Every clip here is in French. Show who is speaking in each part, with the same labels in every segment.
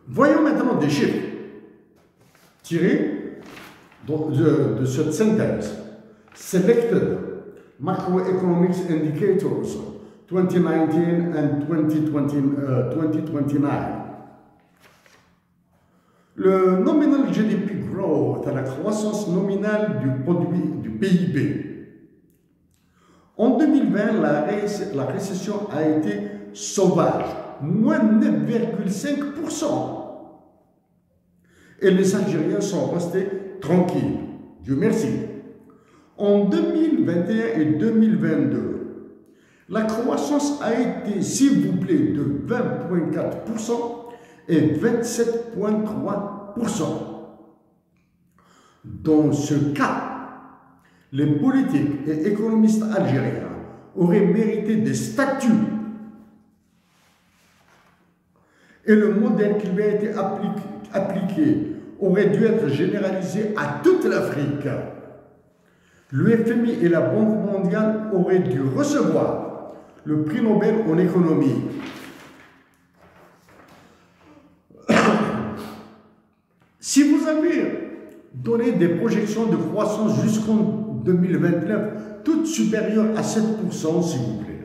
Speaker 1: Voyons maintenant des chiffres tirés de cette synthèse. Selected Macroeconomics Indicators 2019 and 2029. Le nominal GDP growth, la croissance nominale du produit du PIB. En 2020, la récession a été sauvage, moins 9,5%. Et les Algériens sont restés tranquilles. Dieu merci. En 2021 et 2022, la croissance a été, s'il vous plaît, de 20,4% et 27,3%. Dans ce cas, les politiques et économistes algériens auraient mérité des statuts. Et le modèle qui lui a été appliqué aurait dû être généralisé à toute l'Afrique. Le FMI et la Banque mondiale auraient dû recevoir le prix Nobel en économie. Si vous avez donné des projections de croissance jusqu'en 2029, toutes supérieures à 7%, s'il vous plaît.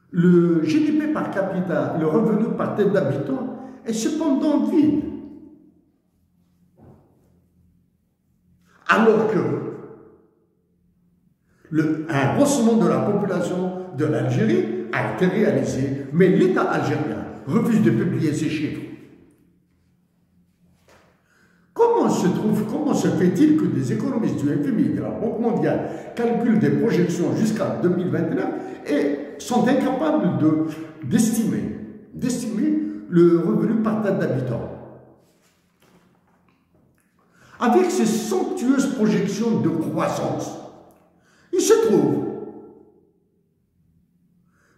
Speaker 1: Le GDP par capita, le revenu par tête d'habitant, est cependant vide. Alors que un grossement de la population de l'Algérie a été réalisé, mais l'État algérien refuse de publier ces chiffres. Comment se fait-il que des économistes du FMI, de la Banque mondiale, calculent des projections jusqu'à 2029 et sont incapables d'estimer le revenu par tête d'habitant? Avec ces somptueuses projections de croissance, il se trouve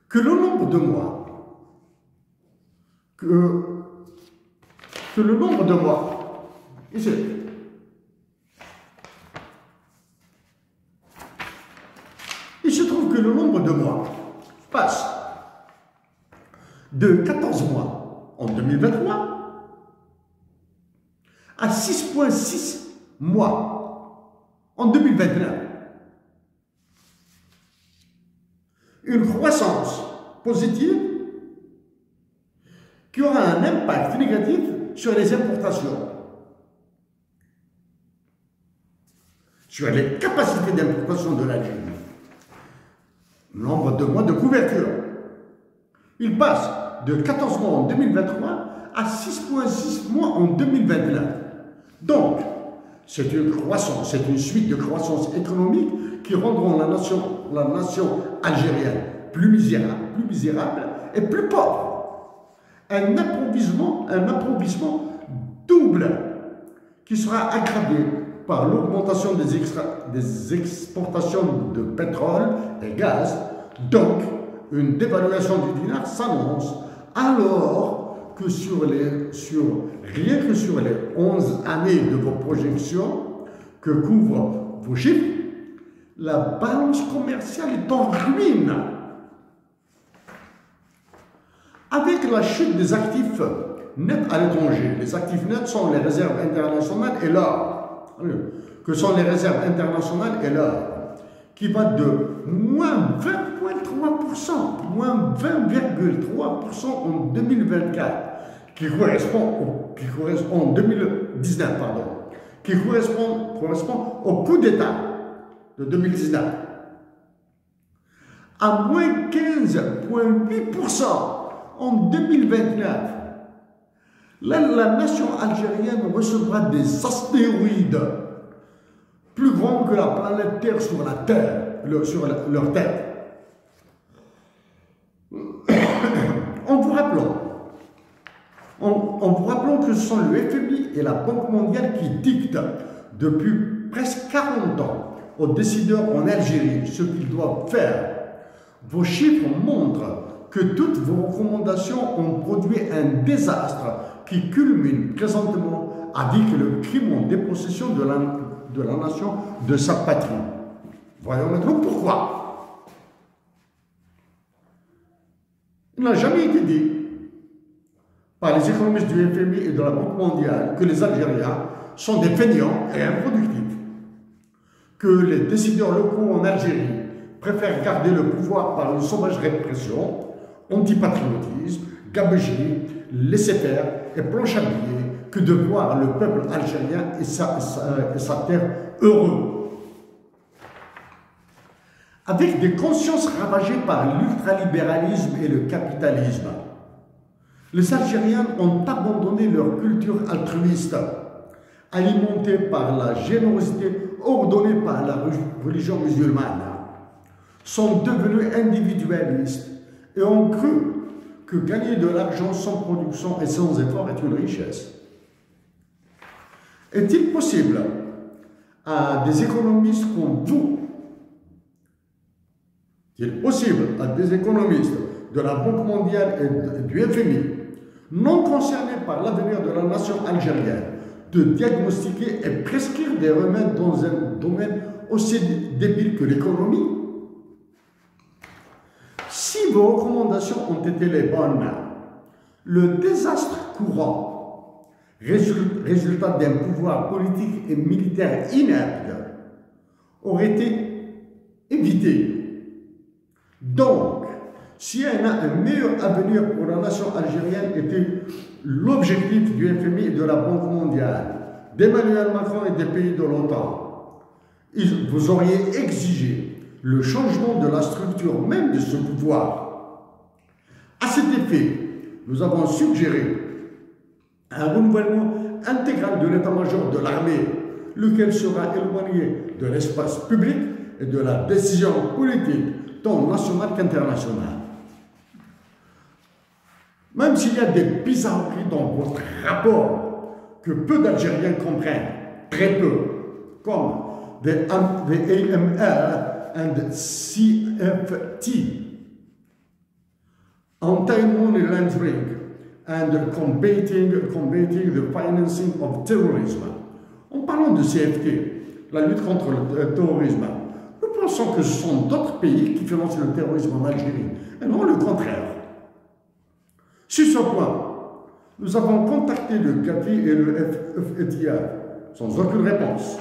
Speaker 1: que le nombre de mois, ici, il se trouve que le nombre de mois passe de 14 mois en 2023 à 6,6 mois en 2029. Une croissance positive qui aura un impact négatif sur les importations, sur les capacités d'importation de l'Algérie. Nombre de mois de couverture. Il passe de 14 mois en 2023 à 6,6 mois en 2029. Donc, c'est une croissance, c'est une suite de croissance économique qui rendront la nation algérienne plus misérable et plus pauvre. Un appauvrissement double qui sera aggravé par l'augmentation des exportations de pétrole et gaz. Donc, une dévaluation du dinar s'annonce, alors que rien que sur les 11 années de vos projections que couvrent vos chiffres, la balance commerciale est en ruine. Avec la chute des actifs nets à l'étranger, les actifs nets sont les réserves internationales et l'or, que sont les réserves internationales et l'or, qui va de moins 20,3%, moins 20,3% en 2024, qui correspond en 2019, pardon, qui correspond au coup d'État de 2019, à moins 15,8% en 2029. Là, la nation algérienne recevra des astéroïdes plus grands que la planète Terre sur la Terre, sur leur tête. En vous rappelant que ce sont le FMI et la Banque mondiale qui dictent depuis presque 40 ans aux décideurs en Algérie ce qu'ils doivent faire. Vos chiffres montrent que toutes vos recommandations ont produit un désastre qui culmine présentement avec le crime en dépossession de la nation de sa patrie. Voyons maintenant pourquoi. Il n'a jamais été dit par les économistes du FMI et de la Banque mondiale que les Algériens sont des feignants et improductifs, que les décideurs locaux en Algérie préfèrent garder le pouvoir par une sauvage répression, antipatriotisme, gabegie, laisser-faire et planche à billets que de voir le peuple algérien et sa terre heureux. Avec des consciences ravagées par l'ultralibéralisme et le capitalisme, les Algériens ont abandonné leur culture altruiste, alimentée par la générosité ordonnée par la religion musulmane, sont devenus individualistes et ont cru que gagner de l'argent sans production et sans effort est une richesse. Est-il possible à des économistes comme vous, est-il possible à des économistes de la Banque mondiale et du FMI, non concernés par l'avenir de la nation algérienne, de diagnostiquer et prescrire des remèdes dans un domaine aussi débile que l'économie? Si vos recommandations ont été les bonnes, le désastre courant, résultat d'un pouvoir politique et militaire inepte, aurait été évité. Donc, s'il y a un meilleur avenir pour la nation algérienne était l'objectif du FMI et de la Banque mondiale, d'Emmanuel Macron et des pays de l'OTAN, vous auriez exigé le changement de la structure même de ce pouvoir. À cet effet, nous avons suggéré un renouvellement intégral de l'état-major de l'armée, lequel sera éloigné de l'espace public et de la décision politique, tant nationale qu'internationale. Même s'il y a des bizarreries dans votre rapport que peu d'Algériens comprennent, très peu, comme the AML and CFT, anti-money laundering and combating the financing of terrorism. En parlant de CFT, la lutte contre le terrorisme, nous pensons que ce sont d'autres pays qui financent le terrorisme en Algérie, et non le contraire. Sur ce point, nous avons contacté le GAFI et le FATF sans aucune réponse.